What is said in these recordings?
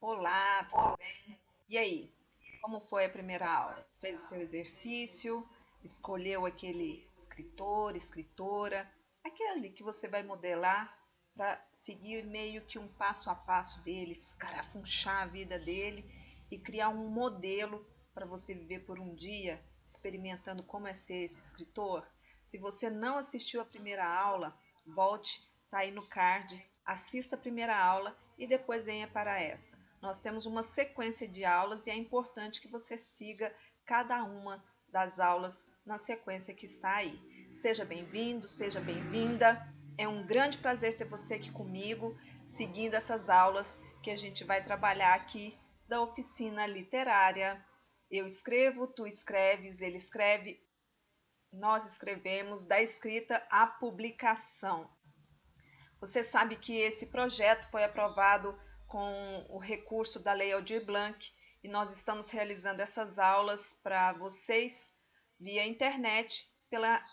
Olá, tudo bem? E aí, como foi a primeira aula? Fez o seu exercício? Escolheu aquele escritor, escritora, aquele que você vai modelar para seguir meio que um passo a passo dele, escarafunchar a vida dele e criar um modelo para você viver por um dia experimentando como é ser esse escritor? Se você não assistiu a primeira aula, volte, tá aí no card, assista a primeira aula e depois venha para essa. Nós temos uma sequência de aulas e é importante que você siga cada uma das aulas na sequência que está aí. Seja bem-vindo, seja bem-vinda. É um grande prazer ter você aqui comigo, seguindo essas aulas que a gente vai trabalhar aqui da oficina literária. Eu escrevo, tu escreves, ele escreve, nós escrevemos, da escrita à publicação. Você sabe que esse projeto foi aprovado com o recurso da Lei Aldir Blanc e nós estamos realizando essas aulas para vocês via internet pela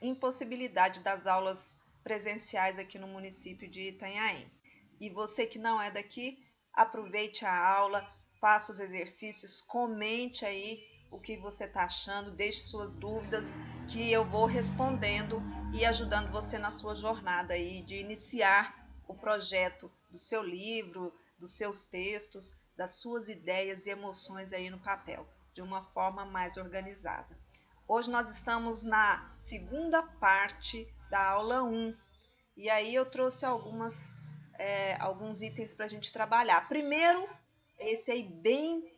impossibilidade das aulas presenciais aqui no município de Itanhaém. E você que não é daqui, aproveite a aula, faça os exercícios, comente aí o que você está achando, deixe suas dúvidas que eu vou respondendo e ajudando você na sua jornada aí de iniciar o projeto do seu livro, dos seus textos, das suas ideias e emoções aí no papel, de uma forma mais organizada. Hoje nós estamos na segunda parte da aula 1 e aí eu trouxe alguns itens para a gente trabalhar. Primeiro, esse aí bem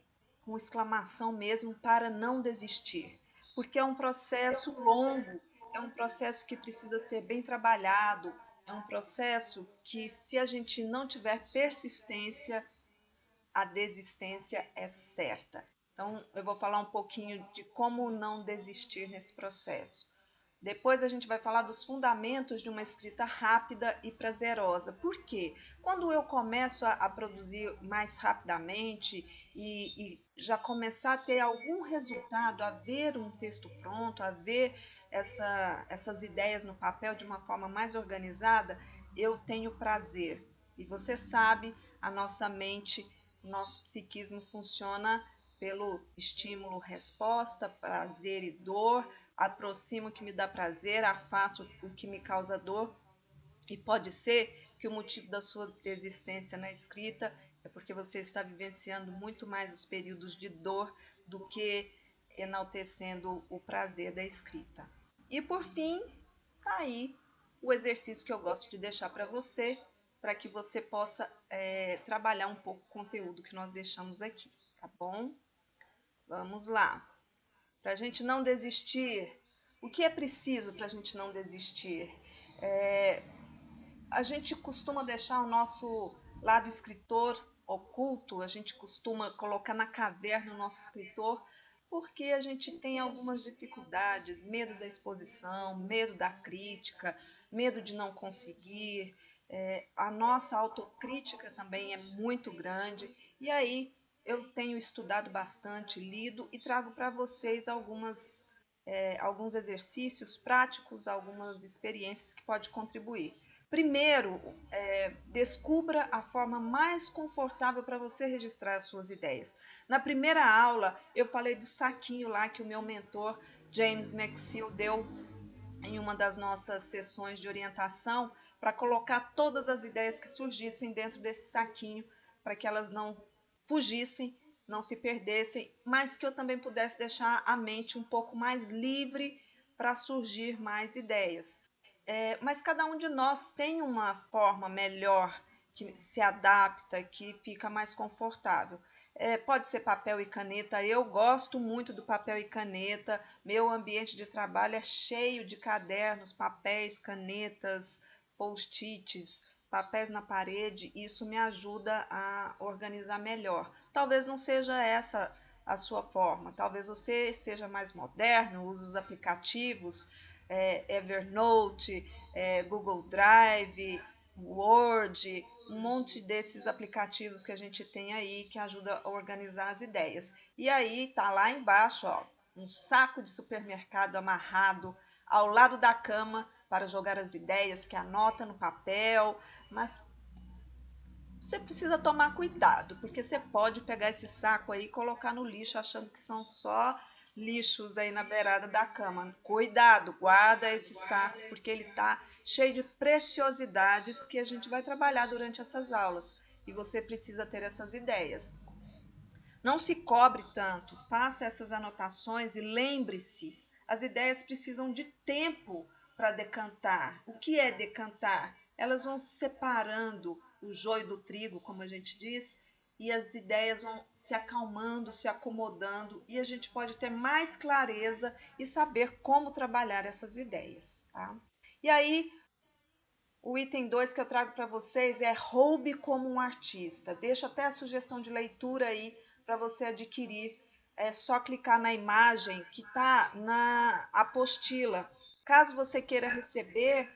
com exclamação mesmo, para não desistir, porque é um processo longo, é um processo que precisa ser bem trabalhado, é um processo que, se a gente não tiver persistência, a desistência é certa. Então, eu vou falar um pouquinho de como não desistir nesse processo. Depois a gente vai falar dos fundamentos de uma escrita rápida e prazerosa. Por quê? Quando eu começo a produzir mais rapidamente e já começar a ter algum resultado, a ver um texto pronto, a ver essas ideias no papel de uma forma mais organizada, eu tenho prazer. E você sabe, a nossa mente, o nosso psiquismo funciona pelo estímulo-resposta, prazer e dor. Aproximo o que me dá prazer, afasto o que me causa dor. E pode ser que o motivo da sua desistência na escrita é porque você está vivenciando muito mais os períodos de dor do que enaltecendo o prazer da escrita. E por fim, tá aí o exercício que eu gosto de deixar para que você possa trabalhar um pouco o conteúdo que nós deixamos aqui, tá bom? Vamos lá. Para a gente não desistir, o que é preciso para a gente não desistir? A gente costuma deixar o nosso lado escritor oculto, a gente costuma colocar na caverna o nosso escritor, porque a gente tem algumas dificuldades, medo da exposição, medo da crítica, medo de não conseguir, a nossa autocrítica também é muito grande, e aí eu tenho estudado bastante, lido e trago para vocês alguns exercícios práticos, algumas experiências que podem contribuir. Primeiro, descubra a forma mais confortável para você registrar as suas ideias. Na primeira aula, eu falei do saquinho lá que o meu mentor, James McSeel, deu em uma das nossas sessões de orientação para colocar todas as ideias que surgissem dentro desse saquinho, para que elas não fugissem, não se perdessem, mas que eu também pudesse deixar a mente um pouco mais livre para surgir mais ideias. Mas cada um de nós tem uma forma melhor que se adapta, que fica mais confortável. Pode ser papel e caneta, eu gosto muito do papel e caneta, meu ambiente de trabalho é cheio de cadernos, papéis, canetas, post-its, papéis na parede, isso me ajuda a organizar melhor. Talvez não seja essa a sua forma, talvez você seja mais moderno, use os aplicativos, Evernote, Google Drive, Word, um monte desses aplicativos que a gente tem aí que ajuda a organizar as ideias. E aí tá lá embaixo, ó, um saco de supermercado amarrado ao lado da cama para jogar as ideias, que anota no papel, mas você precisa tomar cuidado, porque você pode pegar esse saco aí e colocar no lixo achando que são só lixos aí na beirada da cama. Cuidado, guarda esse saco, porque ele está cheio de preciosidades que a gente vai trabalhar durante essas aulas. E você precisa ter essas ideias. Não se cobre tanto, faça essas anotações e lembre-se, as ideias precisam de tempo para decantar. O que é decantar? Elas vão separando o joio do trigo, como a gente diz, e as ideias vão se acalmando, se acomodando, e a gente pode ter mais clareza e saber como trabalhar essas ideias. Tá? E aí, o item 2 que eu trago para vocês é roube como um artista. Deixo até a sugestão de leitura aí para você adquirir. É só clicar na imagem que está na apostila. Caso você queira receber,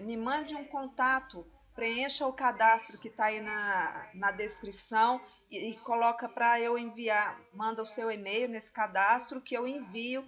me mande um contato, preencha o cadastro que está aí na descrição e coloca para eu enviar. Manda o seu e-mail nesse cadastro que eu envio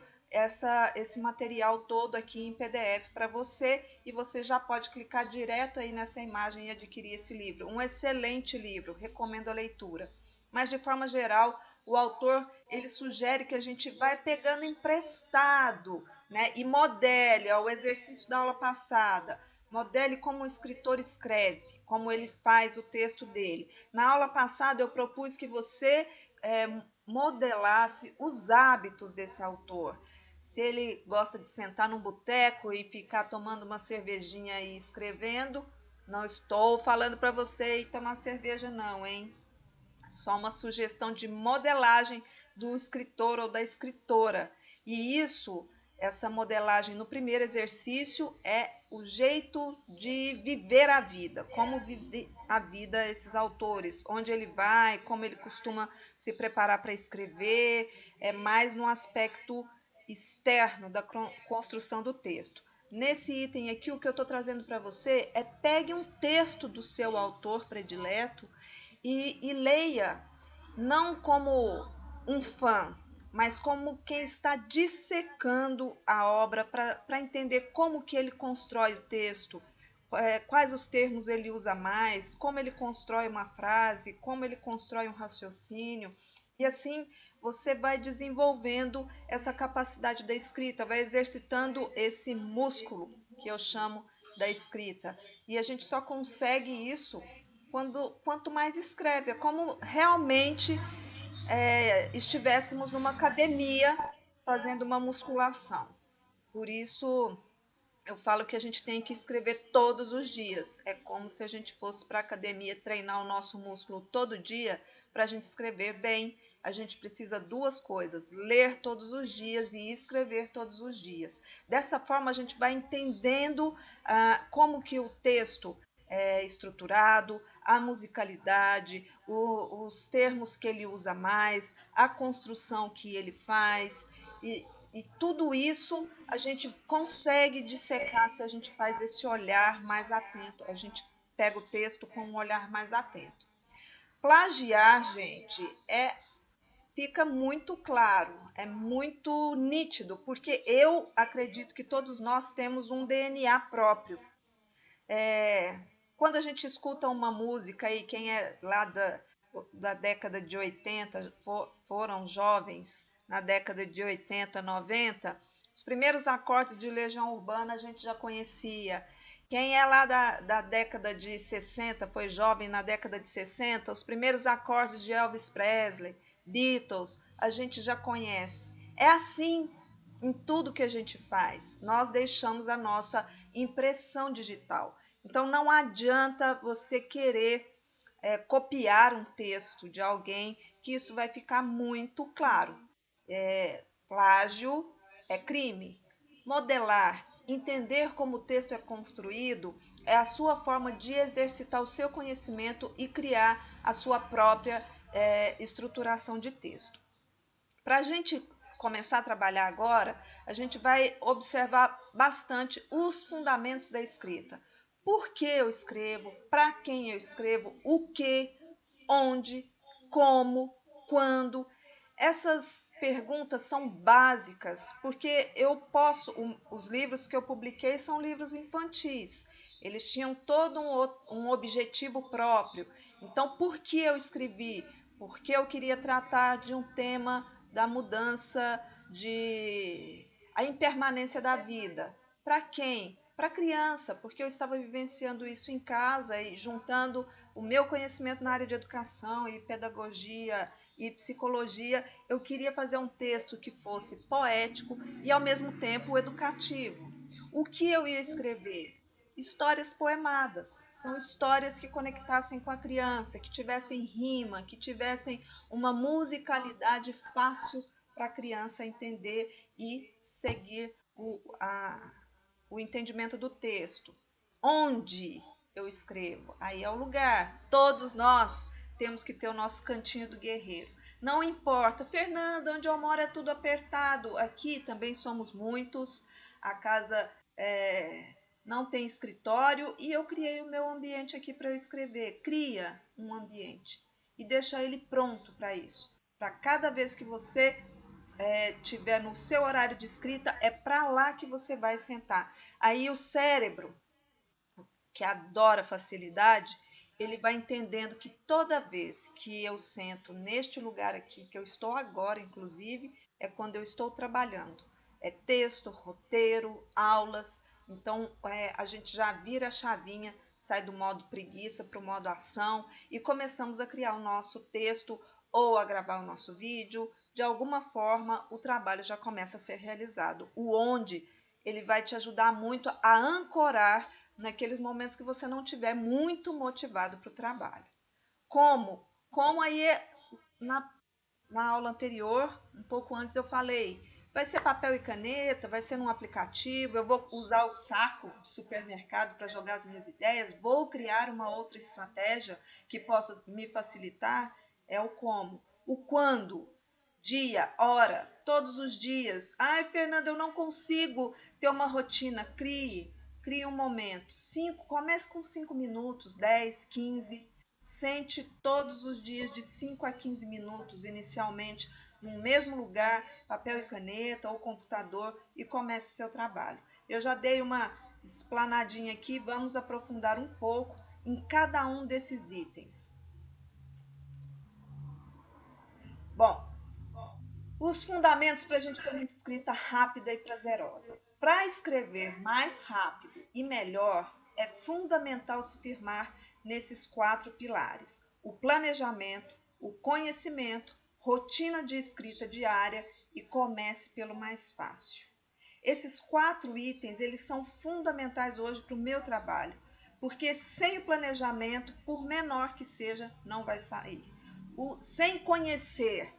esse material todo aqui em PDF para você e você já pode clicar direto aí nessa imagem e adquirir esse livro. Um excelente livro, recomendo a leitura. Mas de forma geral, o autor ele sugere que a gente vai pegando emprestado, né? E modele o exercício da aula passada. Modele como o escritor escreve, como ele faz o texto dele. Na aula passada eu propus que você modelasse os hábitos desse autor. Se ele gosta de sentar num boteco e ficar tomando uma cervejinha e escrevendo, não estou falando para você ir tomar cerveja não, hein? Só uma sugestão de modelagem do escritor ou da escritora. E essa modelagem no primeiro exercício é o jeito de viver a vida, como vive a vida esses autores, onde ele vai, como ele costuma se preparar para escrever, é mais no aspecto externo da construção do texto. Nesse item aqui, o que eu estou trazendo para você é pegue um texto do seu autor predileto e leia, não como um fã, mas como quem está dissecando a obra para entender como que ele constrói o texto, quais os termos ele usa mais, como ele constrói uma frase, como ele constrói um raciocínio. E assim você vai desenvolvendo essa capacidade da escrita, vai exercitando esse músculo que eu chamo da escrita. E a gente só consegue isso quanto mais escreve. É como realmente estivéssemos numa academia fazendo uma musculação. Por isso, eu falo que a gente tem que escrever todos os dias. É como se a gente fosse para a academia treinar o nosso músculo todo dia. Para a gente escrever bem, a gente precisa duas coisas: ler todos os dias e escrever todos os dias. Dessa forma, a gente vai entendendo como que o texto é estruturado, a musicalidade, os termos que ele usa mais, a construção que ele faz, e tudo isso a gente consegue dissecar se a gente faz esse olhar mais atento, a gente pega o texto com um olhar mais atento. Plagiar, gente, fica muito claro, é muito nítido, porque eu acredito que todos nós temos um DNA próprio. Quando a gente escuta uma música e quem é lá da década de 80 foram jovens na década de 80, 90, os primeiros acordes de Legião Urbana a gente já conhecia. Quem é lá da década de 60, foi jovem na década de 60, os primeiros acordes de Elvis Presley, Beatles, a gente já conhece. É assim em tudo que a gente faz. Nós deixamos a nossa impressão digital. Então não adianta você querer copiar um texto de alguém, que isso vai ficar muito claro. Plágio é crime. Modelar, entender como o texto é construído, é a sua forma de exercitar o seu conhecimento e criar a sua própria estruturação de texto. Para a gente começar a trabalhar agora, a gente vai observar bastante os fundamentos da escrita. Por que eu escrevo? Para quem eu escrevo? O que? Onde? Como? Quando? Essas perguntas são básicas, porque os livros que eu publiquei são livros infantis. Eles tinham todo um objetivo próprio. Então, por que eu escrevi? Porque eu queria tratar de um tema da mudança, de a impermanência da vida. Para quem? Para a criança, porque eu estava vivenciando isso em casa e juntando o meu conhecimento na área de educação e pedagogia e psicologia, eu queria fazer um texto que fosse poético e ao mesmo tempo educativo. O que eu ia escrever? Histórias poemadas. São histórias que conectassem com a criança, que tivessem rima, que tivessem uma musicalidade fácil para a criança entender e seguir o entendimento do texto. Onde eu escrevo? Aí é o lugar. Todos nós temos que ter o nosso cantinho do guerreiro. Não importa, Fernanda, onde eu moro é tudo apertado. Aqui também somos muitos. A casa não tem escritório e eu criei o meu ambiente aqui para eu escrever. Cria um ambiente e deixa ele pronto para isso. Para cada vez que você tiver no seu horário de escrita, é para lá que você vai sentar. Aí o cérebro, que adora facilidade, ele vai entendendo que toda vez que eu sento neste lugar aqui, que eu estou agora, inclusive, é quando eu estou trabalhando. É texto, roteiro, aulas. Então, a gente já vira a chavinha, sai do modo preguiça para o modo ação e começamos a criar o nosso texto ou a gravar o nosso vídeo. De alguma forma, o trabalho já começa a ser realizado. O onde, ele vai te ajudar muito a ancorar naqueles momentos que você não estiver muito motivado para o trabalho. Como? Como aí na aula anterior, um pouco antes eu falei, vai ser papel e caneta, vai ser num aplicativo, eu vou usar o saco de supermercado para jogar as minhas ideias, vou criar uma outra estratégia que possa me facilitar, é o como. O quando, dia, hora, todos os dias. Ai, Fernanda, eu não consigo ter uma rotina. Crie um momento. Comece com 5 minutos, 10, 15. Sente todos os dias de 5 a 15 minutos, inicialmente, no mesmo lugar, papel e caneta ou computador, e comece o seu trabalho. Eu já dei uma explanadinha aqui, vamos aprofundar um pouco em cada um desses itens. Bom, os fundamentos para a gente ter uma escrita rápida e prazerosa. Para escrever mais rápido e melhor, é fundamental se firmar nesses 4 pilares: o planejamento, o conhecimento, rotina de escrita diária e comece pelo mais fácil. Esses 4 itens, eles são fundamentais hoje para o meu trabalho, porque sem o planejamento, por menor que seja, não vai sair. Sem conhecer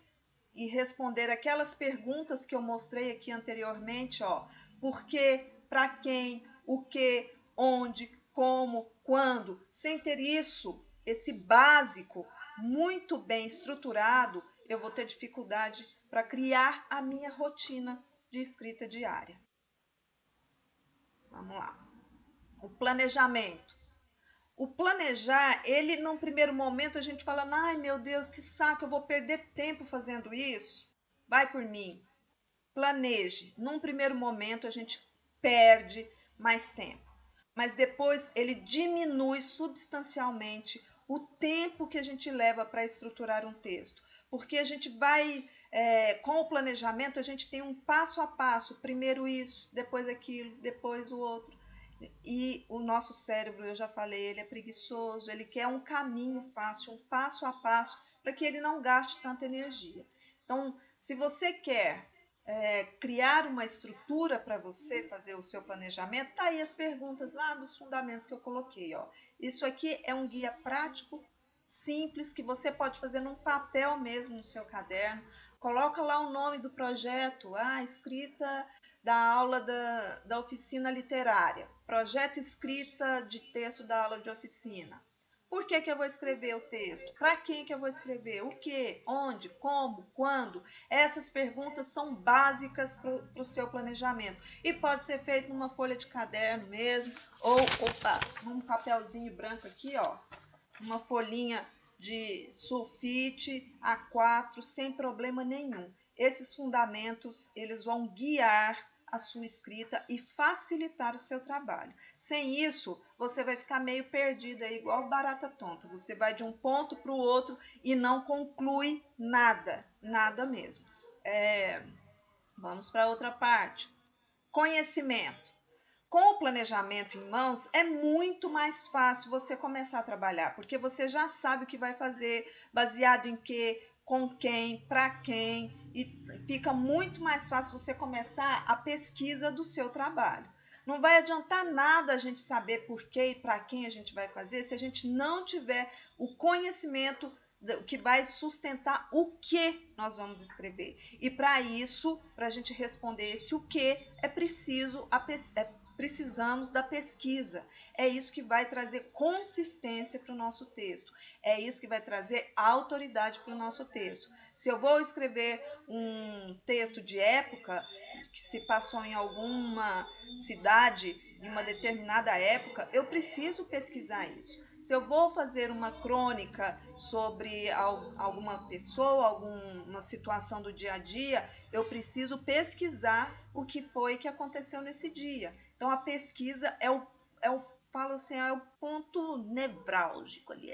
e responder aquelas perguntas que eu mostrei aqui anteriormente, por quê, para quem, o que, onde, como, quando. Sem ter isso, esse básico muito bem estruturado, eu vou ter dificuldade para criar a minha rotina de escrita diária. Vamos lá. O planejamento. O planejar, ele num primeiro momento a gente fala, ai meu Deus, que saco, eu vou perder tempo fazendo isso. Vai por mim. Planeje. Num primeiro momento a gente perde mais tempo, mas depois ele diminui substancialmente o tempo que a gente leva para estruturar um texto, porque a gente vai, com o planejamento, a gente tem um passo a passo, primeiro isso, depois aquilo, depois o outro. E o nosso cérebro, eu já falei, ele é preguiçoso, ele quer um caminho fácil, um passo a passo, para que ele não gaste tanta energia. Então, se você quer criar uma estrutura para você fazer o seu planejamento, tá aí as perguntas lá dos fundamentos que eu coloquei. Isso aqui é um guia prático, simples, que você pode fazer num papel mesmo no seu caderno. Coloca lá o nome do projeto, escrita da aula da oficina literária, projeto escrita de texto da aula de oficina. Por que eu vou escrever o texto? Para quem que eu vou escrever? O que? Onde? Como? Quando? Essas perguntas são básicas para o seu planejamento. E pode ser feito numa folha de caderno mesmo, ou num papelzinho branco aqui, uma folhinha de sulfite A4, sem problema nenhum. Esses fundamentos, eles vão guiar a sua escrita e facilitar o seu trabalho. Sem isso, você vai ficar meio perdido, é igual barata tonta. Você vai de um ponto para o outro e não conclui nada, nada mesmo. Vamos para outra parte. Conhecimento. Com o planejamento em mãos, é muito mais fácil você começar a trabalhar, porque você já sabe o que vai fazer, baseado em quê, com quem, para quem, e fica muito mais fácil você começar a pesquisa do seu trabalho. Não vai adiantar nada a gente saber por quê e para quem a gente vai fazer se a gente não tiver o conhecimento que vai sustentar o que nós vamos escrever. E para isso, para a gente responder esse o que, precisamos da pesquisa. É isso que vai trazer consistência para o nosso texto. É isso que vai trazer autoridade para o nosso texto. Se eu vou escrever um texto de época que se passou em alguma cidade em uma determinada época, eu preciso pesquisar isso. Se eu vou fazer uma crônica sobre alguma pessoa, alguma situação do dia a dia, eu preciso pesquisar o que foi que aconteceu nesse dia. Então, a pesquisa falo assim, é o ponto nevrálgico ali,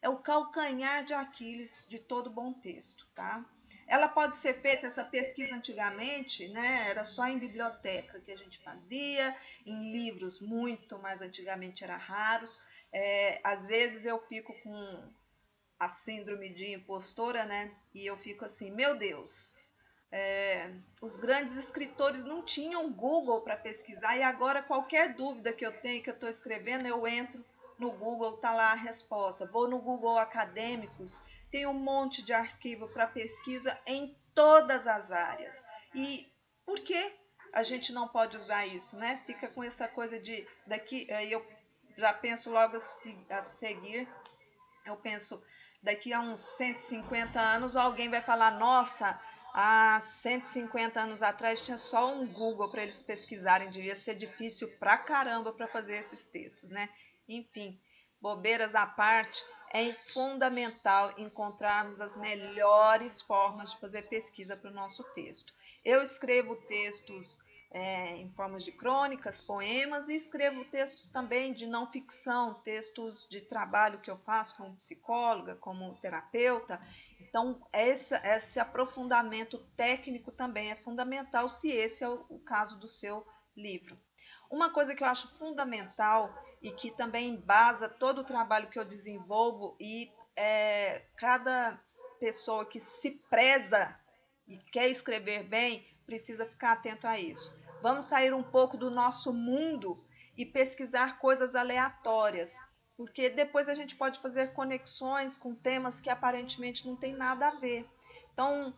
é o calcanhar de Aquiles de todo bom texto, tá? Ela pode ser feita, essa pesquisa antigamente, né? Era só em biblioteca que a gente fazia, em livros muito mais antigamente eram raros. Às vezes eu fico com a síndrome de impostora, né? E eu fico assim, meu Deus, os grandes escritores não tinham Google para pesquisar e agora qualquer dúvida que eu tenho, que eu estou escrevendo, eu entro no Google, está lá a resposta. Vou no Google Acadêmicos, tem um monte de arquivo para pesquisa em todas as áreas. E por que a gente não pode usar isso, né? Fica com essa coisa de daqui, eu já penso logo a seguir, eu penso, daqui a uns 150 anos alguém vai falar, nossa, há 150 anos atrás tinha só um Google para eles pesquisarem, devia ser difícil pra caramba para fazer esses textos, né? Enfim, bobeiras à parte, é fundamental encontrarmos as melhores formas de fazer pesquisa para o nosso texto. Eu escrevo textos em formas de crônicas, poemas, e escrevo textos também de não ficção, textos de trabalho que eu faço como psicóloga, como terapeuta. Então, esse aprofundamento técnico também é fundamental, se esse é o caso do seu livro. Uma coisa que eu acho fundamental e que também embasa todo o trabalho que eu desenvolvo, e cada pessoa que se preza e quer escrever bem precisa ficar atento a isso. Vamos sair um pouco do nosso mundo e pesquisar coisas aleatórias, porque depois a gente pode fazer conexões com temas que aparentemente não tem nada a ver. Então,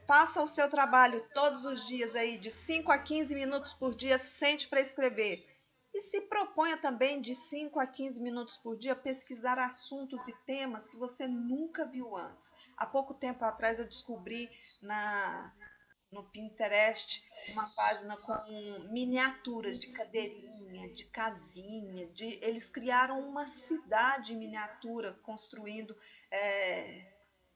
faça o seu trabalho todos os dias aí, de 5 a 15 minutos por dia, sente para escrever. E se proponha também, de 5 a 15 minutos por dia, pesquisar assuntos e temas que você nunca viu antes. Há pouco tempo atrás eu descobri no Pinterest uma página com miniaturas de cadeirinha, de casinha, eles criaram uma cidade em miniatura, construindo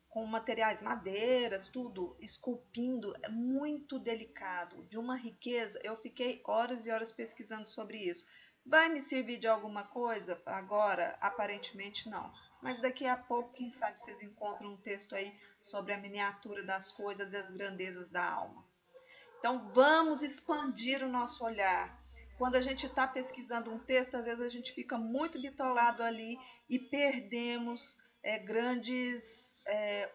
com materiais, madeiras, tudo, esculpindo, é muito delicado, de uma riqueza. Eu fiquei horas e horas pesquisando sobre isso. Vai me servir de alguma coisa? Agora, aparentemente não. Mas daqui a pouco, quem sabe vocês encontram um texto aí sobre a miniatura das coisas e as grandezas da alma. Então, vamos expandir o nosso olhar. Quando a gente está pesquisando um texto, às vezes a gente fica muito bitolado ali e perdemos grandes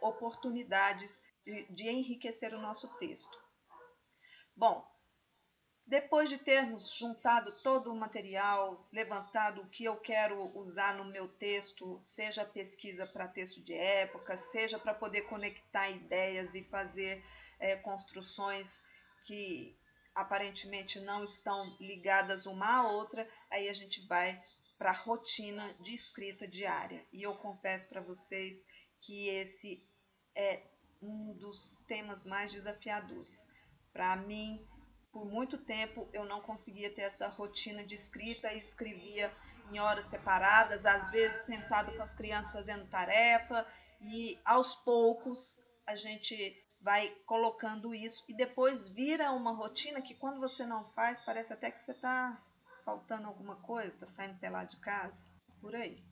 oportunidades de enriquecer o nosso texto. Bom, depois de termos juntado todo o material, levantado o que eu quero usar no meu texto, seja pesquisa para texto de época, seja para poder conectar ideias e fazer construções que aparentemente não estão ligadas uma à outra, aí a gente vai para a rotina de escrita diária. E eu confesso para vocês que esse é um dos temas mais desafiadores. Para mim, por muito tempo eu não conseguia ter essa rotina de escrita e escrevia em horas separadas, às vezes sentado com as crianças fazendo tarefa, e aos poucos a gente vai colocando isso e depois vira uma rotina que quando você não faz, parece até que você está faltando alguma coisa, está saindo pelado de casa, por aí.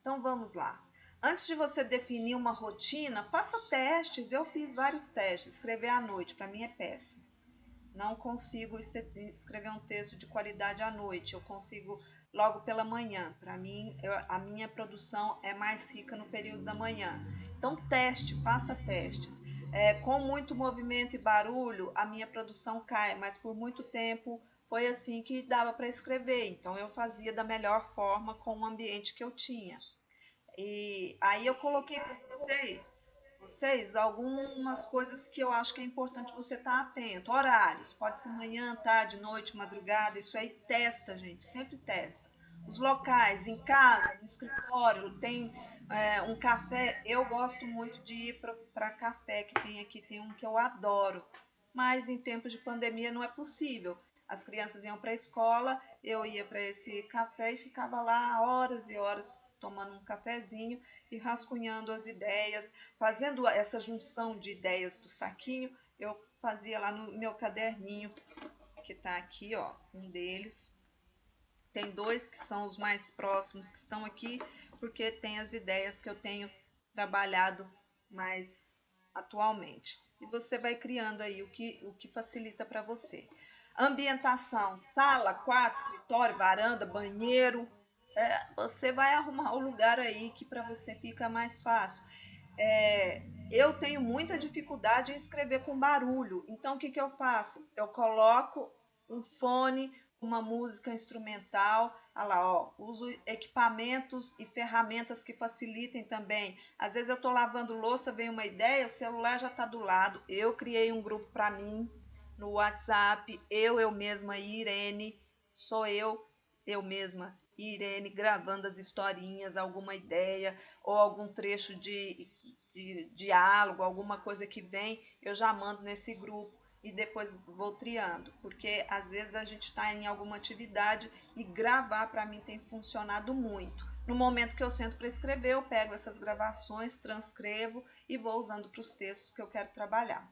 Então vamos lá. Antes de você definir uma rotina, faça testes. Eu fiz vários testes. Escrever à noite, para mim é péssimo. Não consigo escrever um texto de qualidade à noite. Eu consigo logo pela manhã. Para mim, a minha produção é mais rica no período da manhã. Então teste, faça testes. Com muito movimento e barulho, a minha produção cai, mas por muito tempo foi assim que dava para escrever. Então eu fazia da melhor forma com o ambiente que eu tinha. E aí eu coloquei para vocês algumas coisas que eu acho que é importante você estar atento. Horários, pode ser manhã, tarde, noite, madrugada, isso aí testa, gente, sempre testa. Os locais, em casa, no escritório, tem um café. Eu gosto muito de ir para café que tem aqui, tem um que eu adoro, mas em tempos de pandemia não é possível. As crianças iam para a escola, eu ia para esse café e ficava lá horas e horas tomando um cafezinho e rascunhando as ideias, fazendo essa junção de ideias do saquinho. Eu fazia lá no meu caderninho, que está aqui, ó, um deles. Tem dois que são os mais próximos que estão aqui, porque tem as ideias que eu tenho trabalhado mais atualmente. E você vai criando aí o que facilita para você. Ambientação, sala, quarto, escritório, varanda, banheiro. Você vai arrumar o lugar aí que para você fica mais fácil. Eu tenho muita dificuldade em escrever com barulho, então o que eu faço? Eu coloco um fone, uma música instrumental, uso equipamentos e ferramentas que facilitem também. Às vezes eu estou lavando louça, vem uma ideia, o celular já está do lado. Eu criei um grupo para mim no WhatsApp, eu mesma, Irene, sou eu mesma, Irene, gravando as historinhas, alguma ideia ou algum trecho de diálogo, alguma coisa que vem, eu já mando nesse grupo e depois vou triando, porque às vezes a gente está em alguma atividade e gravar para mim tem funcionado muito. No momento que eu sento para escrever, eu pego essas gravações, transcrevo e vou usando para os textos que eu quero trabalhar.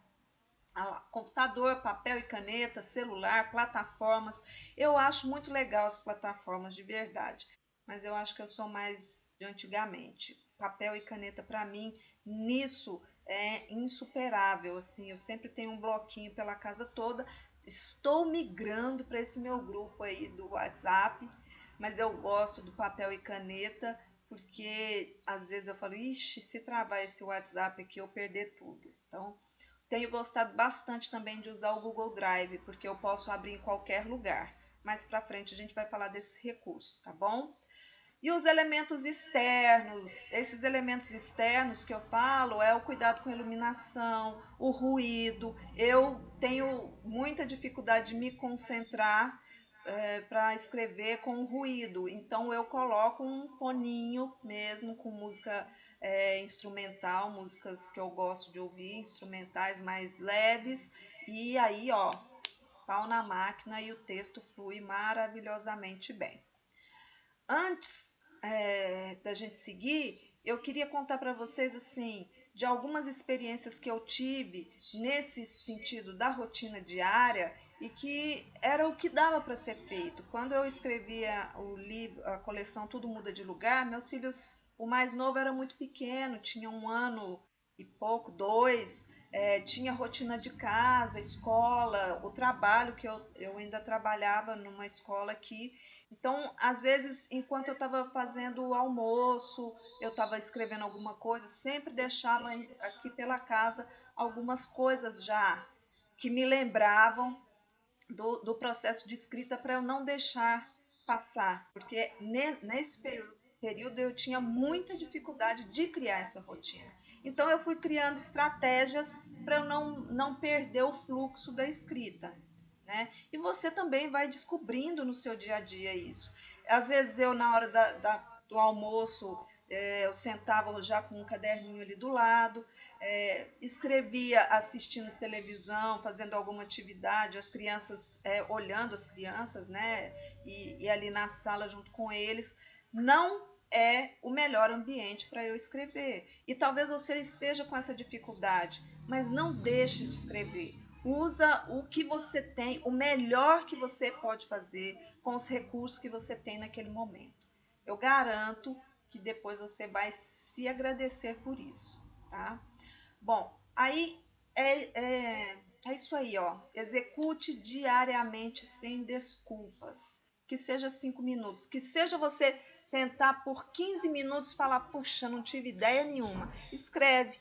Computador, papel e caneta, celular, plataformas. Eu acho muito legal as plataformas de verdade, mas eu acho que eu sou mais de antigamente. Papel e caneta para mim, nisso é insuperável, assim, eu sempre tenho um bloquinho pela casa toda. Estou migrando para esse meu grupo aí do WhatsApp, mas eu gosto do papel e caneta, porque às vezes eu falo, ixi, se travar esse WhatsApp aqui eu perder tudo. Então, tenho gostado bastante também de usar o Google Drive, porque eu posso abrir em qualquer lugar. Mais para frente a gente vai falar desses recursos, tá bom? E os elementos externos, esses elementos externos que eu falo é o cuidado com a iluminação, o ruído. Eu tenho muita dificuldade de me concentrar para escrever com ruído, então eu coloco um foninho mesmo com música instrumental, músicas que eu gosto de ouvir, instrumentais mais leves, e aí ó, pau na máquina e o texto flui maravilhosamente bem. Antes da gente seguir, eu queria contar para vocês assim de algumas experiências que eu tive nesse sentido da rotina diária e que era o que dava para ser feito. Quando eu escrevia o livro, a coleção Tudo Muda de Lugar, meus filhos, o mais novo era muito pequeno, tinha 1 ano e pouco, 2, tinha rotina de casa, escola, o trabalho que eu ainda trabalhava numa escola aqui. Então, às vezes, enquanto eu estava fazendo o almoço, eu estava escrevendo alguma coisa, sempre deixava aqui pela casa algumas coisas já que me lembravam do processo de escrita para eu não deixar passar, porque nesse período eu tinha muita dificuldade de criar essa rotina. Então eu fui criando estratégias para eu não perder o fluxo da escrita, né? E você também vai descobrindo no seu dia a dia isso. Às vezes eu, na hora do almoço, eu sentava já com um caderninho ali do lado, escrevia assistindo televisão, fazendo alguma atividade, as crianças, olhando as crianças, né? E ali na sala junto com eles. Não é o melhor ambiente para eu escrever. E talvez você esteja com essa dificuldade, mas não deixe de escrever. Usa o que você tem, o melhor que você pode fazer. com os recursos que você tem naquele momento. Eu garanto que depois você vai se agradecer por isso, tá? Bom, aí é isso aí, ó. Execute diariamente sem desculpas. Que seja 5 minutos. Que seja você sentar por 15 minutos e falar, puxa, não tive ideia nenhuma. Escreve.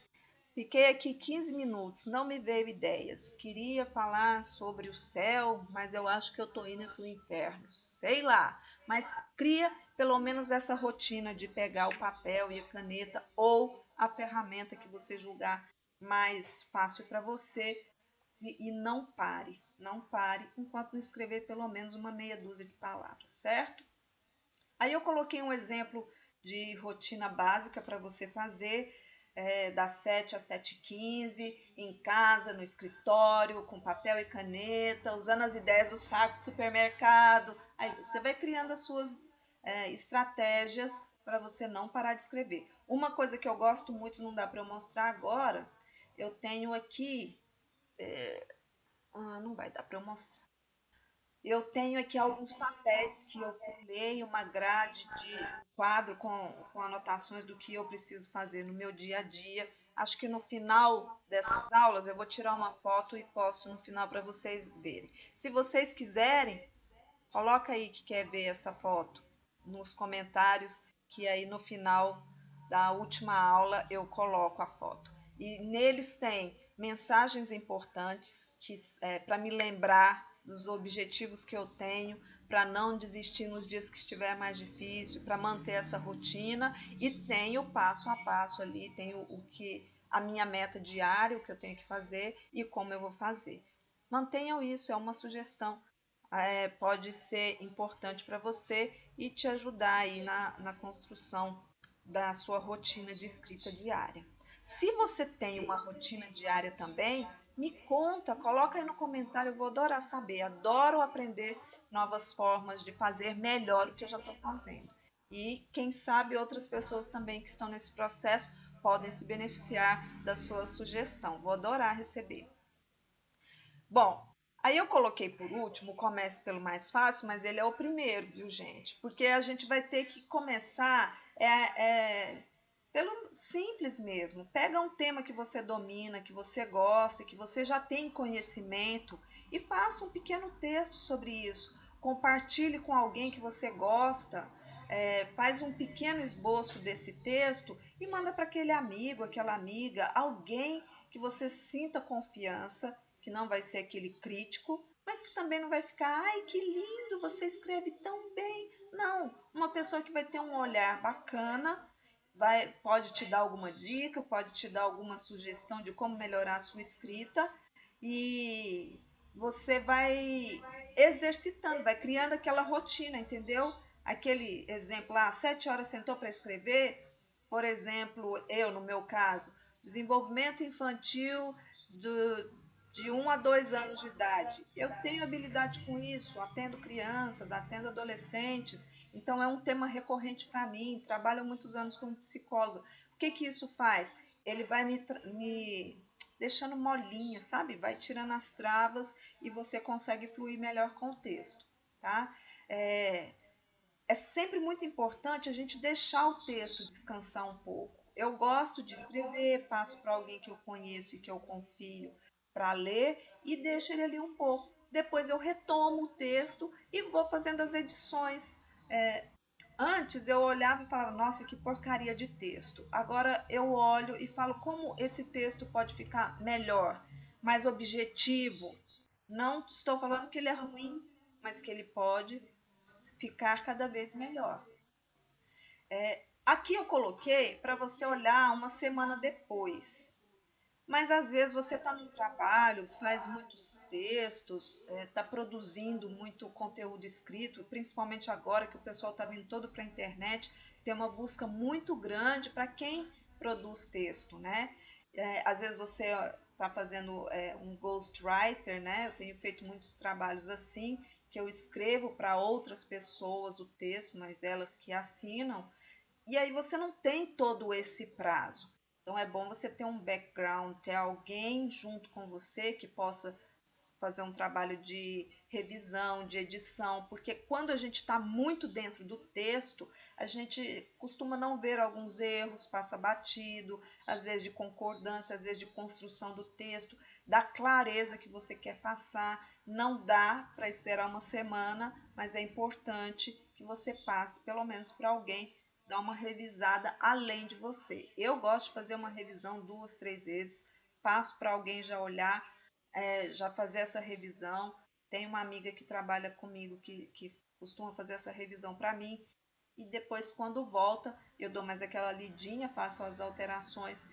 Fiquei aqui 15 minutos, não me veio ideias. Queria falar sobre o céu, mas eu acho que eu estou indo para o inferno. Sei lá. Mas cria pelo menos essa rotina de pegar o papel e a caneta ou a ferramenta que você julgar mais fácil para você e não pare. Não pare enquanto não escrever pelo menos uma meia dúzia de palavras, certo? Aí eu coloquei um exemplo de rotina básica para você fazer das 7 às 7h15, em casa, no escritório, com papel e caneta, usando as ideias do saco de supermercado. Aí você vai criando as suas estratégias para você não parar de escrever. Uma coisa que eu gosto muito, não dá para eu mostrar agora, eu tenho aqui, não vai dar para eu mostrar. Eu tenho aqui alguns papéis que eu colei, uma grade de quadro com anotações do que eu preciso fazer no meu dia a dia. Acho que no final dessas aulas eu vou tirar uma foto e posto no final para vocês verem. Se vocês quiserem, coloca aí que quer ver essa foto nos comentários, que aí no final da última aula eu coloco a foto. E neles tem mensagens importantes para me lembrar dos objetivos que eu tenho, para não desistir nos dias que estiver mais difícil, para manter essa rotina, e tenho o passo a passo ali, tenho a minha meta diária, o que eu tenho que fazer e como eu vou fazer. Mantenham isso, é uma sugestão. Pode ser importante para você e te ajudar aí na construção da sua rotina de escrita diária. Se você tem uma rotina diária também, me conta, coloca aí no comentário, eu vou adorar saber, adoro aprender novas formas de fazer melhor o que eu já estou fazendo. E quem sabe outras pessoas também que estão nesse processo podem se beneficiar da sua sugestão. Vou adorar receber. Bom, aí eu coloquei por último, comece pelo mais fácil, mas ele é o primeiro, viu, gente? Porque a gente vai ter que começar pelo simples mesmo. Pega um tema que você domina, que você gosta, que você já tem conhecimento e faça um pequeno texto sobre isso. Compartilhe com alguém que você gosta, faz um pequeno esboço desse texto e manda para aquele amigo, aquela amiga, alguém que você sinta confiança, que não vai ser aquele crítico, mas que também não vai ficar, ai, que lindo, você escreve tão bem. Não, uma pessoa que vai ter um olhar bacana, pode te dar alguma dica, pode te dar alguma sugestão de como melhorar a sua escrita e você vai exercitando, vai criando aquela rotina, entendeu? Aquele exemplo lá, 7 horas sentou para escrever, por exemplo, no meu caso, desenvolvimento infantil de 1 a 2 anos de idade. Eu tenho habilidade com isso, atendo crianças, atendo adolescentes, então é um tema recorrente para mim, trabalho há muitos anos como psicóloga. O que isso faz? Ele vai me deixando molinha, sabe? Vai tirando as travas e você consegue fluir melhor com o texto, tá? É sempre muito importante a gente deixar o texto descansar um pouco. Eu gosto de escrever, passo para alguém que eu conheço e que eu confio para ler e deixo ele ali um pouco. Depois eu retomo o texto e vou fazendo as edições. Antes eu olhava e falava, nossa, que porcaria de texto. Agora eu olho e falo como esse texto pode ficar melhor, mais objetivo. Não estou falando que ele é ruim, mas que ele pode ficar cada vez melhor. Aqui eu coloquei para você olhar uma semana depois. Mas às vezes você está no trabalho, faz muitos textos, está produzindo muito conteúdo escrito, principalmente agora que o pessoal está vindo todo para a internet, tem uma busca muito grande para quem produz texto, né? Às vezes você está fazendo um ghostwriter, né? Eu tenho feito muitos trabalhos assim, que eu escrevo para outras pessoas o texto, mas elas que assinam, e aí você não tem todo esse prazo. Então é bom você ter um background, ter alguém junto com você que possa fazer um trabalho de revisão, de edição, porque quando a gente está muito dentro do texto, a gente costuma não ver alguns erros, passa batido, às vezes de concordância, às vezes de construção do texto, da clareza que você quer passar. Não dá para esperar uma semana, mas é importante que você passe pelo menos para alguém dar uma revisada além de você. Eu gosto de fazer uma revisão 2, 3 vezes, passo para alguém já olhar, já fazer essa revisão. Tem uma amiga que trabalha comigo que costuma fazer essa revisão para mim. E depois, quando volta, eu dou mais aquela lidinha, faço as alterações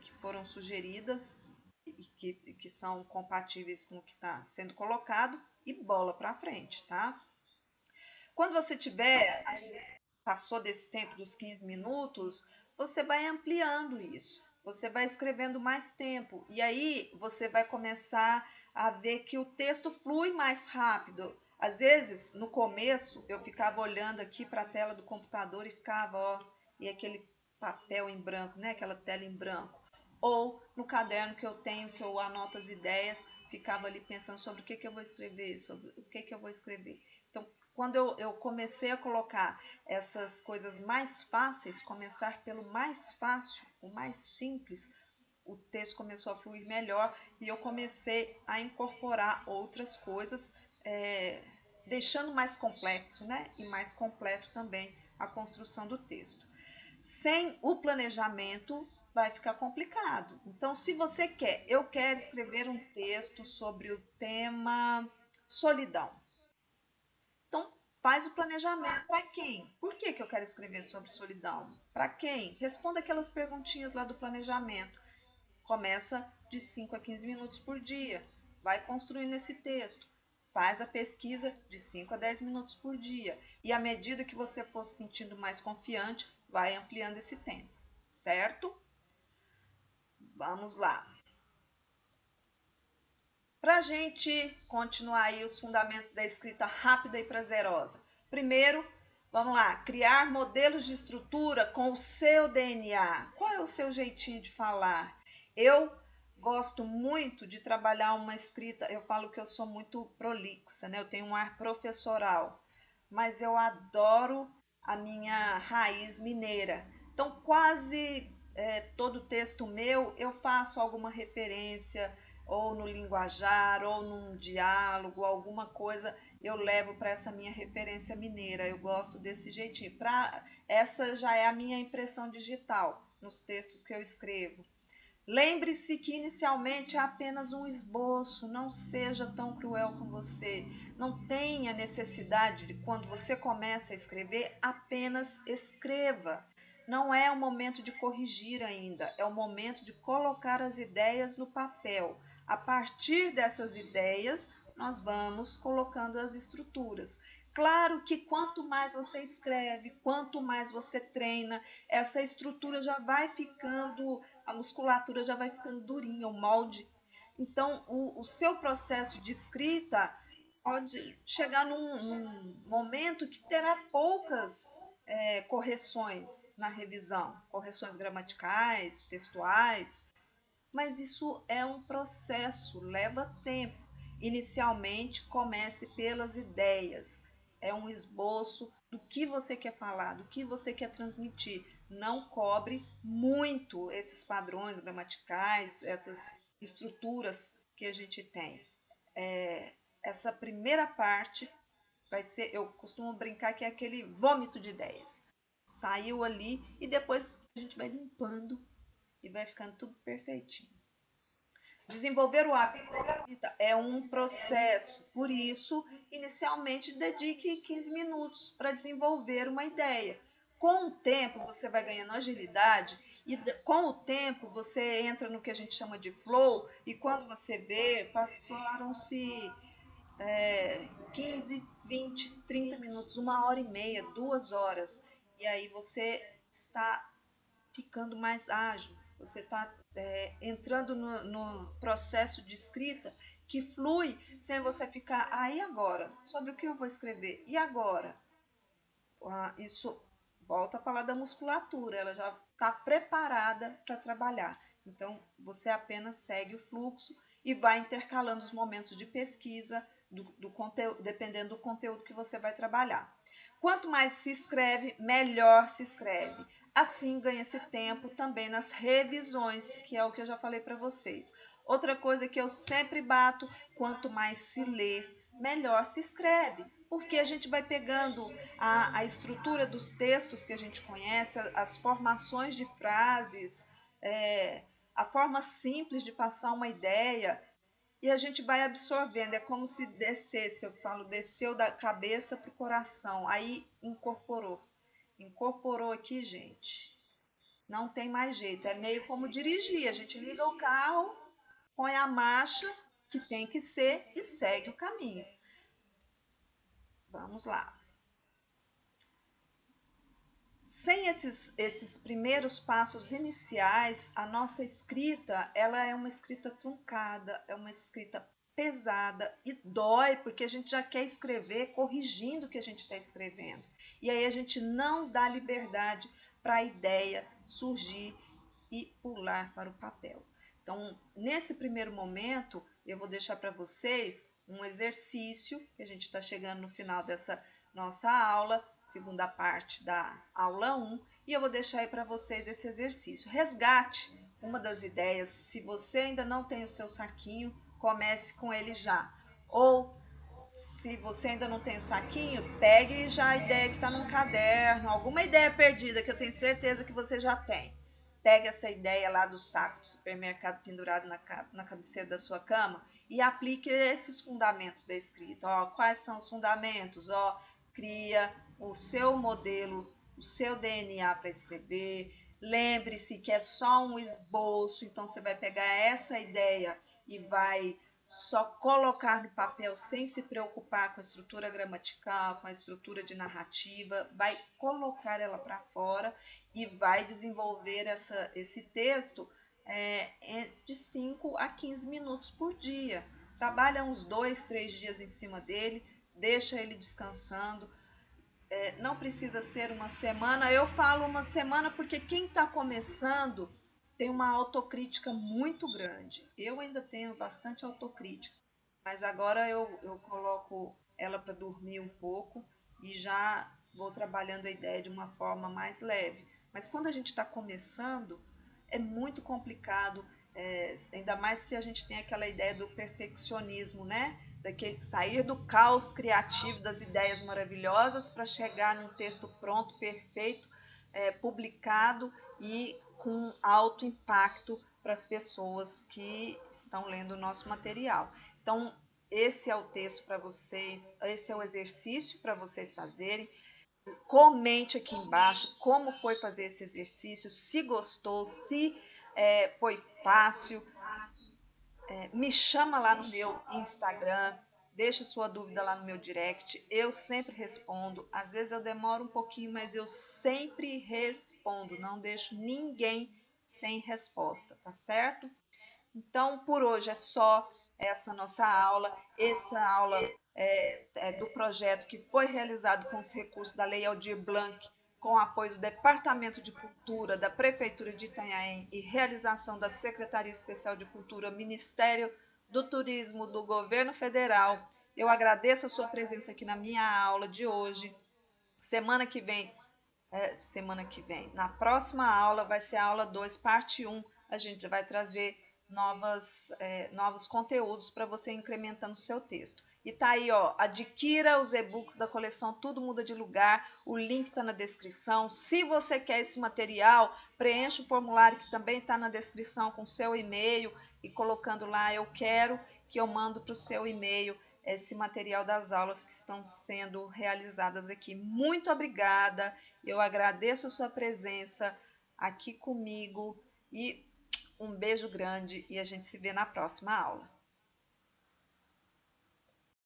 que foram sugeridas e que são compatíveis com o que está sendo colocado e bola para frente, tá? Quando você tiver, passou desse tempo dos 15 minutos, você vai ampliando isso. Você vai escrevendo mais tempo e aí você vai começar a ver que o texto flui mais rápido. Às vezes, no começo, eu ficava olhando aqui para a tela do computador e ficava, ó, e aquele papel em branco, né? Aquela tela em branco. Ou no caderno que eu tenho, que eu anoto as ideias, ficava ali pensando sobre o que eu vou escrever, sobre o que eu vou escrever. Então, quando eu comecei a colocar essas coisas mais fáceis, começar pelo mais fácil, o mais simples, o texto começou a fluir melhor e eu comecei a incorporar outras coisas, deixando mais complexo, né? E mais completo também a construção do texto. Sem o planejamento, vai ficar complicado. Então, se você quer, eu quero escrever um texto sobre o tema solidão. Então, faz o planejamento. Para quem? Por que eu quero escrever sobre solidão? Para quem? Responda aquelas perguntinhas lá do planejamento. Começa de 5 a 15 minutos por dia. Vai construindo esse texto. Faz a pesquisa de 5 a 10 minutos por dia. E à medida que você for se sentindo mais confiante, vai ampliando esse tempo. Certo? Vamos lá. Para a gente continuar aí os fundamentos da escrita rápida e prazerosa. Primeiro, vamos lá, criar modelos de estrutura com o seu DNA. Qual é o seu jeitinho de falar? Eu gosto muito de trabalhar uma escrita, eu falo que eu sou muito prolixa, né? Eu tenho um ar professoral, mas eu adoro a minha raiz mineira. Então, quase todo texto meu eu faço alguma referência ou no linguajar, ou num diálogo, alguma coisa, eu levo para essa minha referência mineira. Eu gosto desse jeitinho. Essa já é a minha impressão digital nos textos que eu escrevo. Lembre-se que inicialmente é apenas um esboço, não seja tão cruel com você. Não tenha necessidade de, quando você começa a escrever, apenas escreva. Não é o momento de corrigir ainda, é o momento de colocar as ideias no papel. A partir dessas ideias, nós vamos colocando as estruturas. Claro que quanto mais você escreve, quanto mais você treina, essa estrutura já vai ficando, a musculatura já vai ficando durinha, o molde. Então, o seu processo de escrita pode chegar num momento que terá poucas correções na revisão, correções gramaticais, textuais, mas isso é um processo, leva tempo. Inicialmente, comece pelas ideias. É um esboço do que você quer falar, do que você quer transmitir. Não cobre muito esses padrões gramaticais, essas estruturas que a gente tem. Essa primeira parte vai ser, eu costumo brincar que é aquele vômito de ideias. Saiu ali e depois a gente vai limpando e vai ficando tudo perfeitinho. Desenvolver o hábito da escrita é um processo, por isso, inicialmente dedique 15 minutos para desenvolver uma ideia. Com o tempo, você vai ganhando agilidade e com o tempo você entra no que a gente chama de flow e quando você vê, passaram-se 15, 20, 30 minutos, 1 hora e meia, 2 horas. E aí você está ficando mais ágil, você está entrando no processo de escrita que flui sem você ficar, e agora? Sobre o que eu vou escrever? E agora? Isso volta a falar da musculatura, ela já está preparada para trabalhar. Então, você apenas segue o fluxo e vai intercalando os momentos de pesquisa do conteúdo, dependendo do conteúdo que você vai trabalhar. Quanto mais se escreve, melhor se escreve. Assim ganha-se tempo também nas revisões, que é o que eu já falei para vocês. Outra coisa que eu sempre bato, quanto mais se lê, melhor se escreve, porque a gente vai pegando a estrutura dos textos que a gente conhece, as formações de frases, a forma simples de passar uma ideia, e a gente vai absorvendo. É como se descesse, eu falo, desceu da cabeça para o coração, aí incorporou. Incorporou aqui, gente. Não tem mais jeito, é meio como dirigir. A gente liga o carro, põe a marcha que tem que ser e segue o caminho. Vamos lá. Sem esses primeiros passos iniciais, a nossa escrita, ela é uma escrita truncada, é uma escrita pesada e dói, porque a gente já quer escrever corrigindo o que a gente está escrevendo. E aí a gente não dá liberdade para a ideia surgir e pular para o papel. Então, nesse primeiro momento, eu vou deixar para vocês um exercício, que a gente está chegando no final dessa nossa aula, segunda parte da aula 1, e eu vou deixar aí para vocês esse exercício. Resgate uma das ideias. Se você ainda não tem o seu saquinho, comece com ele já. Ou, se você ainda não tem o saquinho, pegue já a ideia que está num caderno, alguma ideia perdida que eu tenho certeza que você já tem. Pegue essa ideia lá do saco do supermercado pendurado na cabeceira da sua cama e aplique esses fundamentos da escrita. Quais são os fundamentos? Cria o seu modelo, o seu DNA para escrever. Lembre-se que é só um esboço, então você vai pegar essa ideia e vai só colocar no papel sem se preocupar com a estrutura gramatical, com a estrutura de narrativa, vai colocar ela para fora e vai desenvolver esse texto de 5 a 15 minutos por dia. Trabalha uns 2, 3 dias em cima dele, deixa ele descansando. Não precisa ser uma semana. Eu falo uma semana porque quem está começando tem uma autocrítica muito grande. Eu ainda tenho bastante autocrítica, mas agora eu coloco ela para dormir um pouco e já vou trabalhando a ideia de uma forma mais leve. Mas quando a gente está começando, é muito complicado, ainda mais se a gente tem aquela ideia do perfeccionismo, né? Daquele sair do caos criativo das ideias maravilhosas para chegar num texto pronto, perfeito, publicado e com alto impacto para as pessoas que estão lendo o nosso material. Então, esse é o texto para vocês, esse é o exercício para vocês fazerem. Comente aqui embaixo como foi fazer esse exercício, se gostou, se foi fácil. Me chama lá no meu Instagram, deixa sua dúvida lá no meu direct, eu sempre respondo. Às vezes eu demoro um pouquinho, mas eu sempre respondo, não deixo ninguém sem resposta, tá certo? Então, por hoje é só essa nossa aula. Essa aula é do projeto que foi realizado com os recursos da Lei Aldir Blanc, com o apoio do Departamento de Cultura da Prefeitura de Itanhaém e realização da Secretaria Especial de Cultura, Ministério do Turismo do Governo Federal. Eu agradeço a sua presença aqui na minha aula de hoje. Semana que vem, na próxima aula, vai ser a aula 2, parte 1. A gente vai trazer novos conteúdos para você incrementando o seu texto. E tá aí, adquira os e-books da coleção Tudo Muda de Lugar, o link está na descrição. Se você quer esse material, preencha o formulário que também está na descrição com seu e-mail e colocando lá eu quero, que eu mando para o seu e-mail esse material das aulas que estão sendo realizadas aqui. Muito obrigada, eu agradeço a sua presença aqui comigo e um beijo grande e a gente se vê na próxima aula.